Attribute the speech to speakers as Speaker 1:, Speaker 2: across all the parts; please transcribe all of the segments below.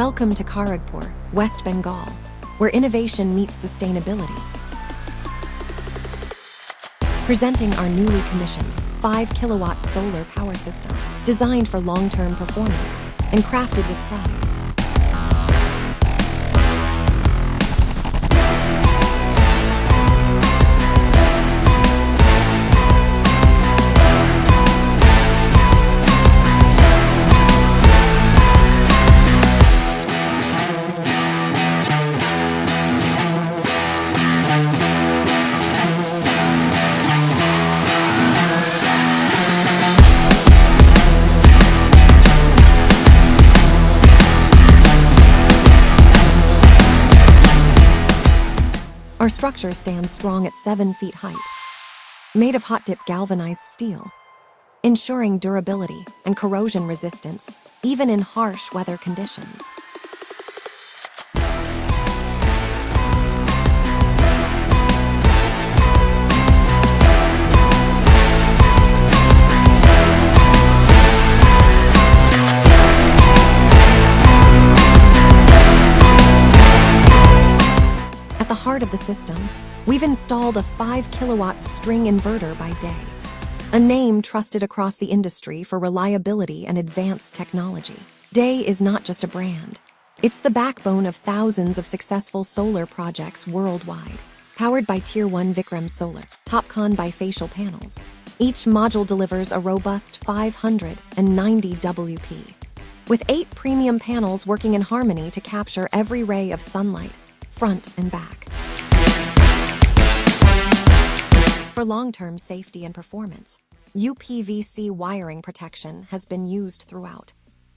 Speaker 1: Welcome to Kharagpur, West Bengal, where innovation meets sustainability. Presenting our newly commissioned 5 kilowatt solar power system, designed for long-term performance and crafted with pride. Our structure stands strong at 7 feet height, made of hot-dip galvanized steel, ensuring durability and corrosion resistance even in harsh weather conditions. At the heart of the system, we've installed a 5 kilowatt string inverter by Day, a name trusted across the industry for reliability and advanced technology. Day is not just a brand. It's the backbone of thousands of successful solar projects worldwide. Powered by Tier 1 Vikram Solar, TOPCon bifacial panels, each module delivers a robust 590 WP, with 8 premium panels working in harmony to capture every ray of sunlight, front and back. For long-term safety and performance, UPVC wiring protection has been used throughout,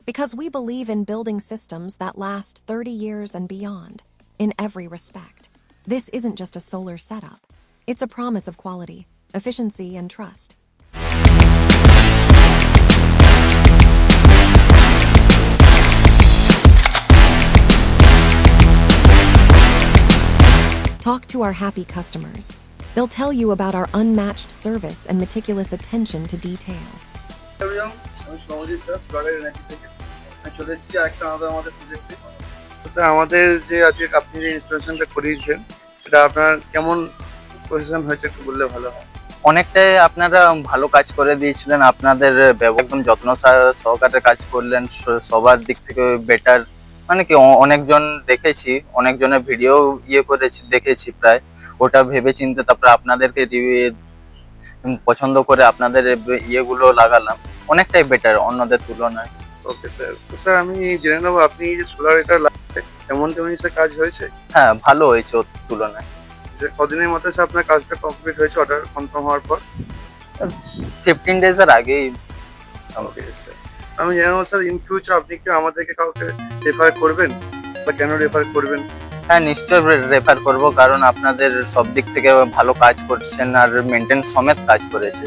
Speaker 1: because we believe in building systems that last 30 years and beyond, in every respect. This isn't just a solar setup. It's a promise of quality, efficiency, and trust. Talk to our happy customers. They'll tell you about our unmatched service and meticulous attention to detail.
Speaker 2: আমাদের যে আজকে আপনি যে ইনস্টলেশনটা করিয়েছেন সেটা আপনার কেমন position হয়েছে একটু বললে ভালো হয়।
Speaker 3: অনেকটাই আপনারা ভালো কাজ করে দিয়েছিলেন, আপনাদের একদম যত্ন সহকারে কাজ করলেন, সবার দিক থেকে বেটার। মানে কি অনেকজন দেখেছি, অনেকজনের ভিডিও করেছি, দেখেছি প্রায়, ওটা ভেবে চিন্তে তারপরে আপনাদেরকে পছন্দ করে আপনাদের ইয়েগুলো লাগালাম, অনেকটাই বেটার অন্যদের তুলনায়।
Speaker 2: ওকে স্যার, তো স্যার আমি জেনে নেবো আপনি যে সোলার এটা লাগাতে কেমন স্যার কাজ হয়েছে?
Speaker 3: হ্যাঁ, ভালো হয়েছে ওর তুলনায়।
Speaker 2: স্যার কদিনের মধ্যে স্যার আপনার কাজটা কমপ্লিট হয়েছে অর্ডার কনফার্ম হওয়ার পর?
Speaker 3: 15 ডেজের আগেই।
Speaker 2: ওকে স্যার, আমি জেনে নেবো স্যার ইন ফিউচার আপনি কি আমাদেরকে কাউকে রেফার করবেন বা কেন রেফার করবেন?
Speaker 3: হ্যাঁ, নিশ্চয়ই রেফার করব, কারণ আপনাদের সব দিক থেকে ভালো কাজ করছেন আর মেনটেন সমেত কাজ করেছে।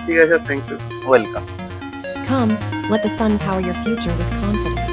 Speaker 2: ঠিক আছে, thank you.
Speaker 3: Welcome.
Speaker 1: Come, let the sun power your future with confidence.